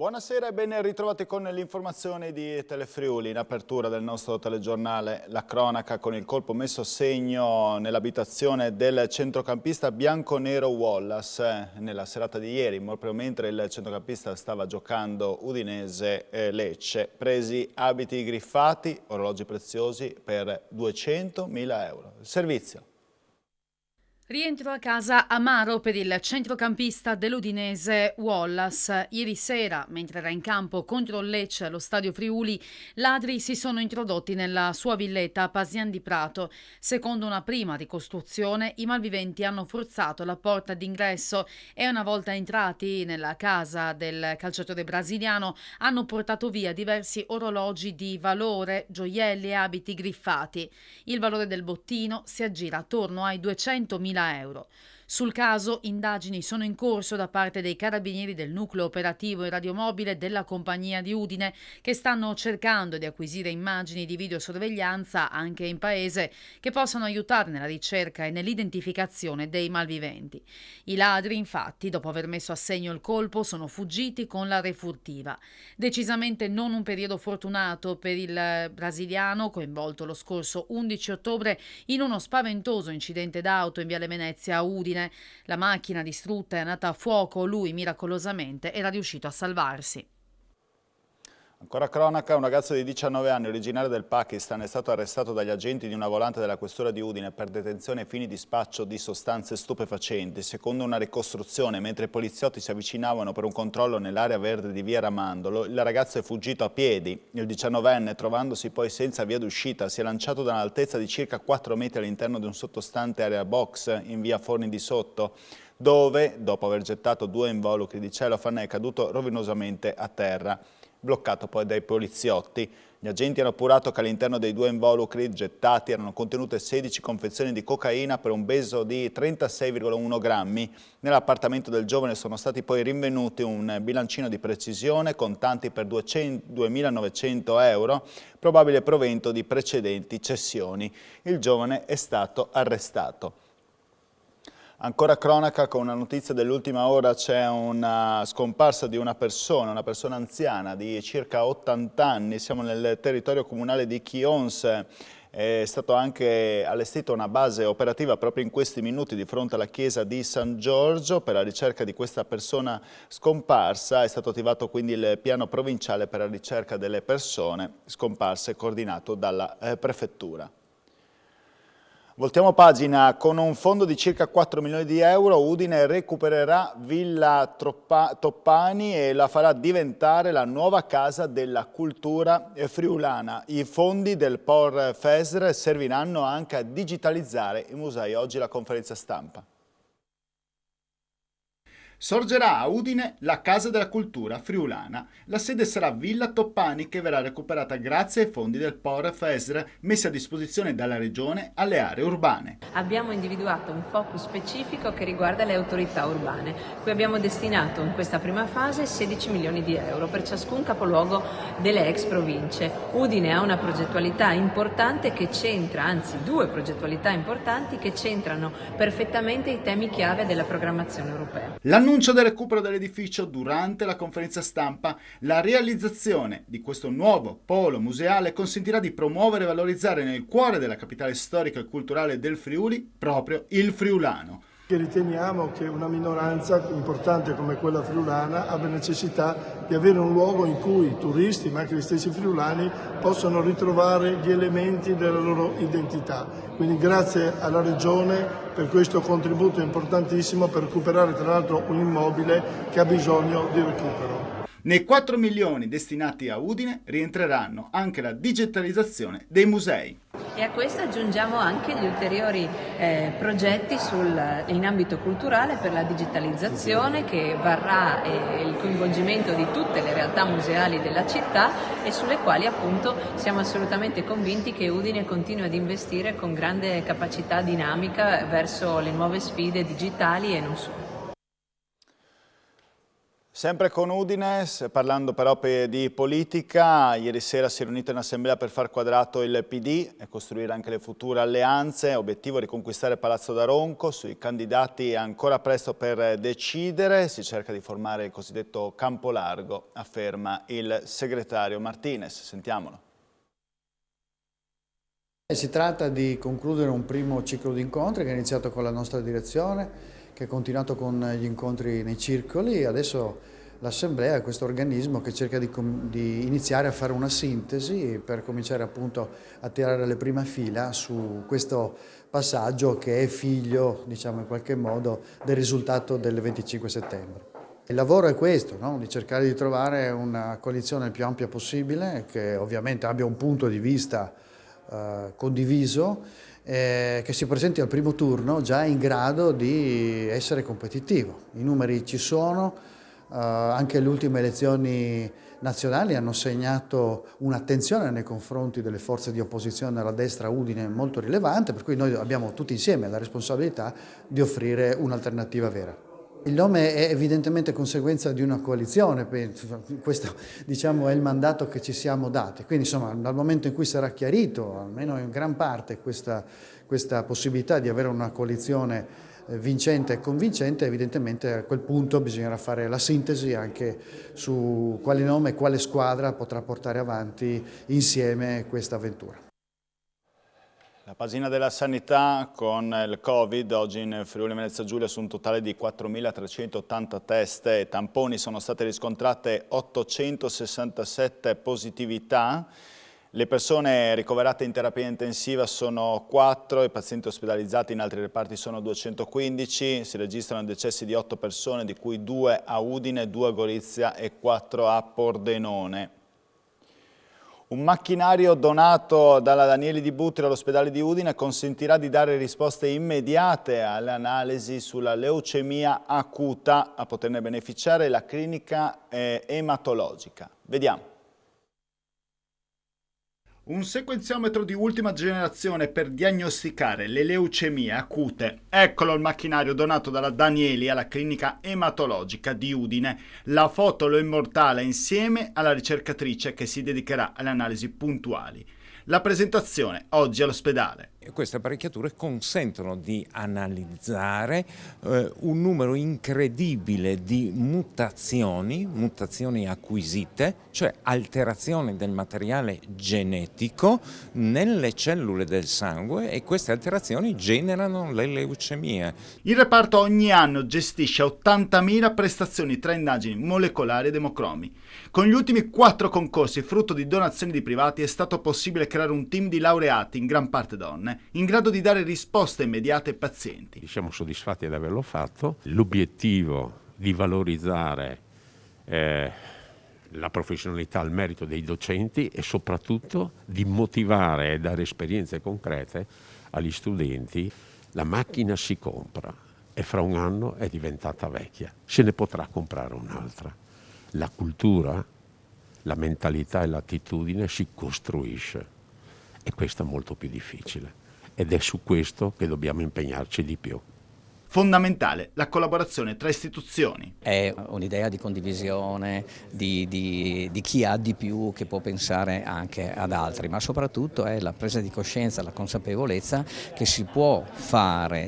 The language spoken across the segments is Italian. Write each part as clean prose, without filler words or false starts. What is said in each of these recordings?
Buonasera e ben ritrovati con le informazioni di Telefriuli. In apertura del nostro telegiornale la cronaca con il colpo messo a segno nell'abitazione del centrocampista bianconero Wallace. Nella serata di ieri, proprio mentre il centrocampista stava giocando Udinese-Lecce, presi abiti griffati, orologi preziosi per 200.000 euro. Il servizio. Rientro a casa amaro per il centrocampista dell'Udinese Wallace. Ieri sera, mentre era in campo contro il Lecce allo Stadio Friuli, ladri si sono introdotti nella sua villetta a Pasian di Prato. Secondo una prima ricostruzione, i malviventi hanno forzato la porta d'ingresso e una volta entrati nella casa del calciatore brasiliano hanno portato via diversi orologi di valore, gioielli e abiti griffati. Il valore del bottino si aggira attorno ai 200.000 euro. Sul caso, indagini sono in corso da parte dei carabinieri del nucleo operativo e radiomobile della compagnia di Udine, che stanno cercando di acquisire immagini di videosorveglianza anche in paese che possano aiutare nella ricerca e nell'identificazione dei malviventi. I ladri, infatti, dopo aver messo a segno il colpo, sono fuggiti con la refurtiva. Decisamente non un periodo fortunato per il brasiliano, coinvolto lo scorso 11 ottobre in uno spaventoso incidente d'auto in Viale Venezia a Udine. La macchina distrutta è andata a fuoco, lui miracolosamente era riuscito a salvarsi. Ancora cronaca, un ragazzo di 19 anni, originario del Pakistan, è stato arrestato dagli agenti di una volante della questura di Udine per detenzione ai fini di spaccio di sostanze stupefacenti. Secondo una ricostruzione, mentre i poliziotti si avvicinavano per un controllo nell'area verde di via Ramandolo, il ragazzo è fuggito a piedi. Il 19enne, trovandosi poi senza via d'uscita, si è lanciato da un'altezza di circa 4 metri all'interno di un sottostante area box in via Forni di Sotto, dove, dopo aver gettato 2 involucri di cellophane, è caduto rovinosamente a terra. Bloccato poi dai poliziotti. Gli agenti hanno appurato che all'interno dei 2 involucri gettati erano contenute 16 confezioni di cocaina per un peso di 36,1 grammi. Nell'appartamento del giovane sono stati poi rinvenuti un bilancino di precisione, contanti per 2.900 euro, probabile provento di precedenti cessioni. Il giovane è stato arrestato. Ancora cronaca con una notizia dell'ultima ora, c'è una scomparsa di una persona anziana di circa 80 anni, siamo nel territorio comunale di Chions, è stato anche allestita una base operativa proprio in questi minuti di fronte alla chiesa di San Giorgio per la ricerca di questa persona scomparsa, è stato attivato quindi il piano provinciale per la ricerca delle persone scomparse coordinato dalla prefettura. Voltiamo pagina. Con un fondo di circa 4 milioni di euro Udine recupererà Villa Toppani e la farà diventare la nuova casa della cultura friulana. I fondi del POR FESR serviranno anche a digitalizzare i musei. Oggi la conferenza stampa. Sorgerà a Udine la Casa della Cultura friulana. La sede sarà Villa Toppani, che verrà recuperata grazie ai fondi del POR FESR messi a disposizione dalla Regione alle aree urbane. Abbiamo individuato un focus specifico che riguarda le autorità urbane, cui abbiamo destinato in questa prima fase 16 milioni di euro per ciascun capoluogo delle ex province. Udine ha una progettualità importante che centra, anzi 2 progettualità importanti che centrano perfettamente i temi chiave della programmazione europea. L'annuncio del recupero dell'edificio durante la conferenza stampa. La realizzazione di questo nuovo polo museale consentirà di promuovere e valorizzare nel cuore della capitale storica e culturale del Friuli proprio il friulano. Riteniamo che una minoranza importante come quella friulana abbia necessità di avere un luogo in cui i turisti, ma anche gli stessi friulani, possano ritrovare gli elementi della loro identità. Quindi grazie alla Regione per questo contributo importantissimo per recuperare tra l'altro un immobile che ha bisogno di recupero. Nei 4 milioni destinati a Udine rientreranno anche la digitalizzazione dei musei. E a questo aggiungiamo anche gli ulteriori progetti in ambito culturale per la digitalizzazione che varrà il coinvolgimento di tutte le realtà museali della città e sulle quali appunto siamo assolutamente convinti che Udine continui ad investire con grande capacità dinamica verso le nuove sfide digitali e non solo. Sempre con Udine, parlando però di politica, ieri sera si è riunito in assemblea per far quadrato il PD e costruire anche le future alleanze. Obiettivo riconquistare Palazzo d'Aronco, sui candidati è ancora presto per decidere, si cerca di formare il cosiddetto campo largo, afferma il segretario Martinez. Sentiamolo. Si tratta di concludere un primo ciclo di incontri che è iniziato con la nostra direzione, che è continuato con gli incontri nei circoli. Adesso l'Assemblea è questo organismo che cerca di iniziare a fare una sintesi per cominciare appunto a tirare le prime fila su questo passaggio che è figlio, diciamo in qualche modo, del risultato del 25 settembre. Il lavoro è questo, no? Di cercare di trovare una coalizione il più ampia possibile, che ovviamente abbia un punto di vista condiviso, che si presenti al primo turno già in grado di essere competitivo. I numeri ci sono, anche le ultime elezioni nazionali hanno segnato un'attenzione nei confronti delle forze di opposizione alla destra Udine molto rilevante, per cui noi abbiamo tutti insieme la responsabilità di offrire un'alternativa vera. Il nome è evidentemente conseguenza di una coalizione, questo diciamo, è il mandato che ci siamo dati, quindi insomma dal momento in cui sarà chiarito, almeno in gran parte, questa possibilità di avere una coalizione vincente e convincente, evidentemente a quel punto bisognerà fare la sintesi anche su quale nome e quale squadra potrà portare avanti insieme questa avventura. La pagina della sanità con il Covid, oggi in Friuli Venezia Giulia su un totale di 4.380 test e tamponi sono state riscontrate 867 positività. Le persone ricoverate in terapia intensiva sono 4, i pazienti ospedalizzati in altri reparti sono 215, si registrano decessi di 8 persone, di cui 2 a Udine, 2 a Gorizia e 4 a Pordenone. Un macchinario donato dalla Danieli di Butri all'ospedale di Udine consentirà di dare risposte immediate alle analisi sulla leucemia acuta, a poterne beneficiare la clinica ematologica. Vediamo. Un sequenziometro di ultima generazione per diagnosticare le leucemie acute. Eccolo il macchinario donato dalla Danieli alla clinica ematologica di Udine. La foto lo immortala insieme alla ricercatrice che si dedicherà alle analisi puntuali. La presentazione oggi all'ospedale. Queste apparecchiature consentono di analizzare un numero incredibile di mutazioni acquisite, cioè alterazioni del materiale genetico nelle cellule del sangue, e queste alterazioni generano le leucemie. Il reparto ogni anno gestisce 80.000 prestazioni tra indagini molecolari ed emocromi. Con gli ultimi 4 concorsi, frutto di donazioni di privati, è stato possibile creare un team di laureati, in gran parte donne, in grado di dare risposte immediate ai pazienti. Siamo soddisfatti di averlo fatto. L'obiettivo di valorizzare la professionalità, il merito dei docenti e soprattutto di motivare e dare esperienze concrete agli studenti. La macchina si compra e fra un anno è diventata vecchia, se ne potrà comprare un'altra. La cultura, la mentalità e l'attitudine si costruisce, e questo è molto più difficile, ed è su questo che dobbiamo impegnarci di più. Fondamentale la collaborazione tra istituzioni. È un'idea di condivisione, di chi ha di più, che può pensare anche ad altri, ma soprattutto è la presa di coscienza, la consapevolezza che si può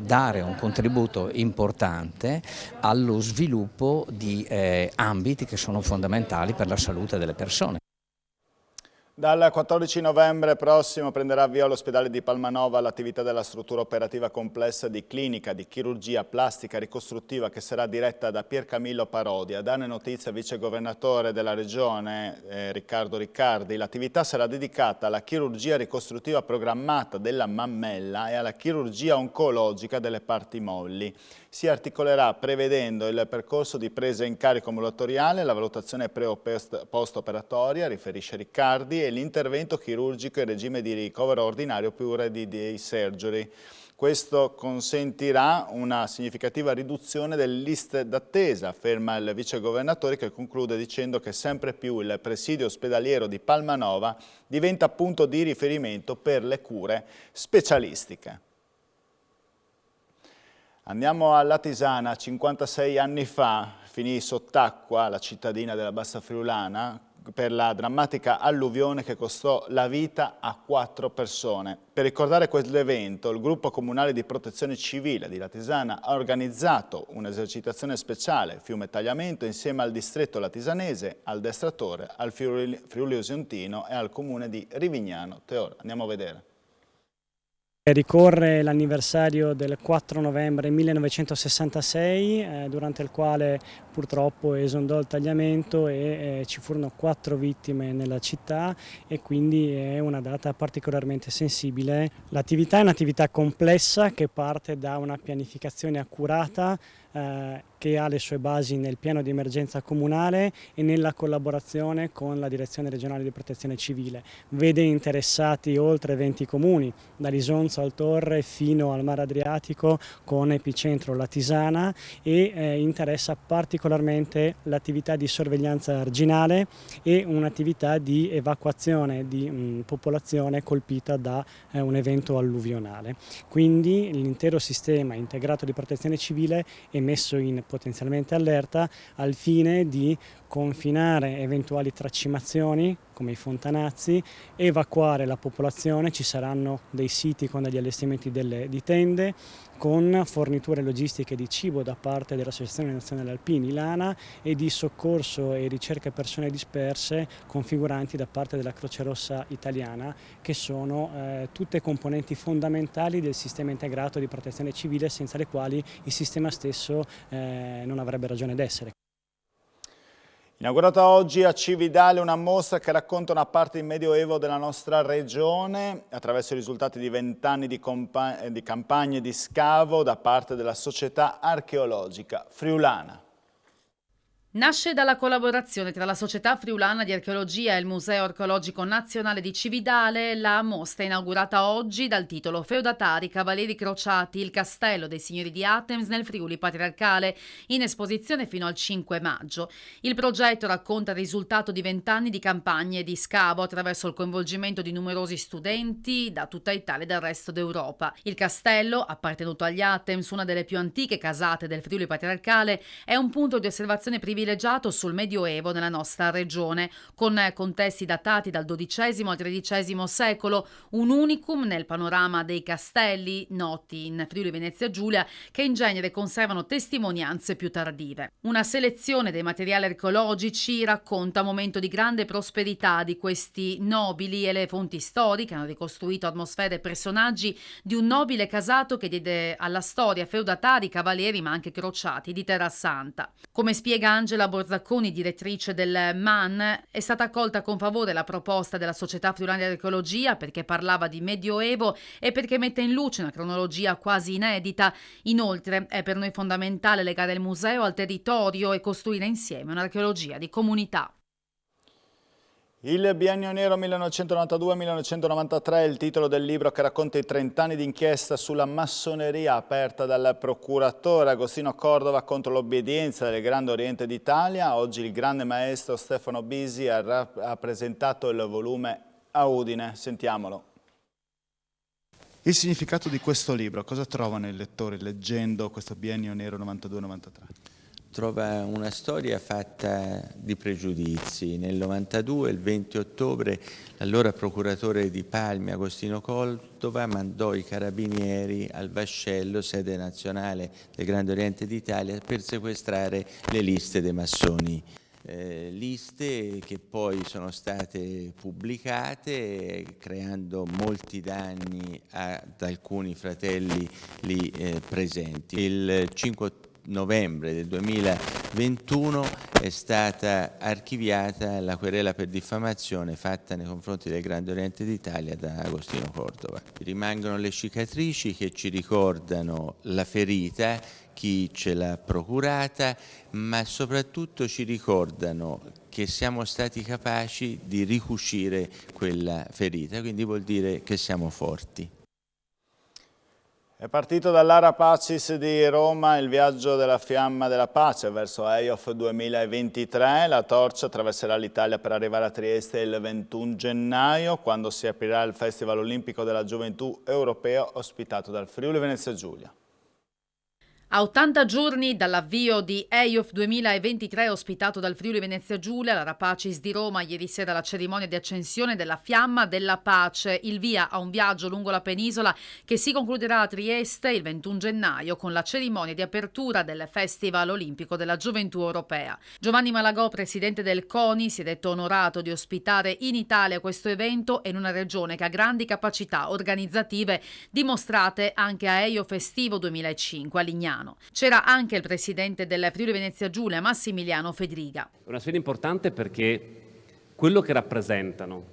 dare un contributo importante allo sviluppo di ambiti che sono fondamentali per la salute delle persone. Dal 14 novembre prossimo prenderà avvio all'ospedale di Palmanova l'attività della struttura operativa complessa di clinica, di chirurgia plastica ricostruttiva che sarà diretta da Pier Camillo Parodi. A darne notizia il vice governatore della regione Riccardo Riccardi. L'attività sarà dedicata alla chirurgia ricostruttiva programmata della mammella e alla chirurgia oncologica delle parti molli. Si articolerà prevedendo il percorso di presa in carico ambulatoriale, la valutazione pre- o post-operatoria, riferisce Riccardi, e l'intervento chirurgico in regime di ricovero ordinario più di day surgery. Questo consentirà una significativa riduzione delle liste d'attesa, afferma il vice governatore, che conclude dicendo che sempre più il presidio ospedaliero di Palmanova diventa punto di riferimento per le cure specialistiche. Andiamo alla Tisana. 56 anni fa finì sott'acqua la cittadina della Bassa Friulana per la drammatica alluvione che costò la vita a 4 persone. Per ricordare quell'evento, il gruppo comunale di protezione civile di Latisana ha organizzato un'esercitazione speciale fiume tagliamento insieme al distretto latisanese, al destratore, al Friuli Osiontino e al comune di Rivignano Teora. Andiamo a vedere. Ricorre l'anniversario del 4 novembre 1966, durante il quale purtroppo esondò il tagliamento e ci furono 4 vittime nella città, e quindi è una data particolarmente sensibile. L'attività è un'attività complessa che parte da una pianificazione accurata che ha le sue basi nel piano di emergenza comunale e nella collaborazione con la Direzione Regionale di Protezione Civile. Vede interessati oltre 20 comuni, da Lisonzo al Torre fino al Mar Adriatico, con epicentro Latisana, e interessa particolarmente l'attività di sorveglianza arginale e un'attività di evacuazione di popolazione colpita da un evento alluvionale. Quindi l'intero sistema integrato di protezione civile è messo in potenzialmente allerta al fine di confinare eventuali tracimazioni come i fontanazzi, evacuare la popolazione. Ci saranno dei siti con degli allestimenti di tende, con forniture logistiche di cibo da parte dell'Associazione Nazionale Alpini, l'ANA, e di soccorso e ricerca persone disperse configuranti da parte della Croce Rossa Italiana, che sono tutte componenti fondamentali del sistema integrato di protezione civile, senza le quali il sistema stesso non avrebbe ragione d'essere. Inaugurata oggi a Cividale una mostra che racconta una parte del Medioevo della nostra regione attraverso i risultati di 20 anni di campagne di scavo da parte della Società Archeologica Friulana. Nasce dalla collaborazione tra la Società Friulana di Archeologia e il Museo Archeologico Nazionale di Cividale, la mostra è inaugurata oggi dal titolo Feudatari, Cavalieri Crociati, il castello dei signori di Atems nel Friuli Patriarcale, in esposizione fino al 5 maggio. Il progetto racconta il risultato di 20 anni di campagne di scavo attraverso il coinvolgimento di numerosi studenti da tutta Italia e dal resto d'Europa. Il castello, appartenuto agli Atems, una delle più antiche casate del Friuli Patriarcale, è un punto di osservazione privilegiato sul Medioevo nella nostra regione, con contesti datati dal XII al XIII secolo, un unicum nel panorama dei castelli noti in Friuli Venezia Giulia, che in genere conservano testimonianze più tardive. Una selezione dei materiali archeologici racconta un momento di grande prosperità di questi nobili, e le fonti storiche hanno ricostruito atmosfere e personaggi di un nobile casato che diede alla storia feudatari, cavalieri ma anche crociati di Terra Santa. Come spiega Angela Borzacconi, direttrice del MAN, è stata accolta con favore la proposta della Società Friulana di Archeologia perché parlava di Medioevo e perché mette in luce una cronologia quasi inedita. Inoltre è per noi fondamentale legare il museo al territorio e costruire insieme un'archeologia di comunità. Il biennio nero 1992-1993 è il titolo del libro che racconta i 30 anni di inchiesta sulla massoneria aperta dal procuratore Agostino Cordova contro l'obbedienza del Grande Oriente d'Italia. Oggi il grande maestro Stefano Bisi ha presentato il volume a Udine. Sentiamolo. Il significato di questo libro, cosa trovano i lettori leggendo questo biennio nero 92-93? Trova una storia fatta di pregiudizi. Nel 92, il 20 ottobre, l'allora procuratore di Palmi, Agostino Cordova, mandò i carabinieri al Vascello, sede nazionale del Grande Oriente d'Italia, per sequestrare le liste dei massoni. Liste che poi sono state pubblicate creando molti danni ad alcuni fratelli lì presenti. Il 5 novembre del 2021 è stata archiviata la querela per diffamazione fatta nei confronti del Grande Oriente d'Italia da Agostino Cordova. Rimangono le cicatrici che ci ricordano la ferita, chi ce l'ha procurata, ma soprattutto ci ricordano che siamo stati capaci di ricucire quella ferita, quindi vuol dire che siamo forti. È partito dall'Ara Pacis di Roma il viaggio della Fiamma della Pace verso EIOF 2023. La torcia attraverserà l'Italia per arrivare a Trieste il 21 gennaio, quando si aprirà il Festival Olimpico della Gioventù Europeo ospitato dal Friuli Venezia Giulia. A 80 giorni dall'avvio di EIOF 2023 ospitato dal Friuli Venezia Giulia, alla Rapacis di Roma, ieri sera la cerimonia di accensione della Fiamma della Pace, il via a un viaggio lungo la penisola che si concluderà a Trieste il 21 gennaio con la cerimonia di apertura del Festival Olimpico della Gioventù Europea. Giovanni Malagò, presidente del CONI, si è detto onorato di ospitare in Italia questo evento e in una regione che ha grandi capacità organizzative dimostrate anche a EIOF estivo 2005 a Lignano. C'era anche il presidente del Friuli Venezia Giulia, Massimiliano Fedriga. È una sfida importante perché quello che rappresentano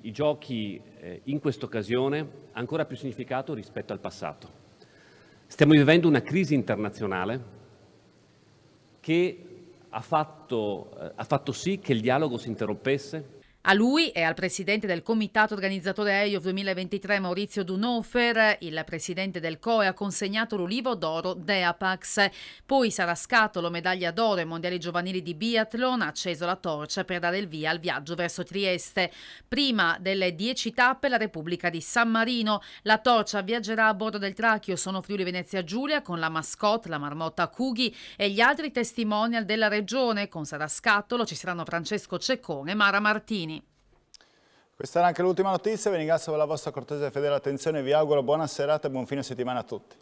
i giochi in questa occasione ha ancora più significato rispetto al passato. Stiamo vivendo una crisi internazionale che ha fatto sì che il dialogo si interrompesse. A lui e al presidente del comitato organizzatore EIOF 2023 Maurizio Dunofer, il presidente del COE ha consegnato l'Ulivo d'Oro Deapax. Poi Sarascatolo, medaglia d'oro ai mondiali giovanili di biathlon, ha acceso la torcia per dare il via al viaggio verso Trieste. Prima delle 10 tappe la Repubblica di San Marino. La torcia viaggerà a bordo del Trachio, sono Friuli Venezia Giulia con la mascotte, la marmotta Cughi e gli altri testimonial della regione. Con Sarascatolo ci saranno Francesco Ceccone e Mara Martini. Questa era anche l'ultima notizia, vi ringrazio per la vostra cortese e fedele attenzione, vi auguro buona serata e buon fine settimana a tutti.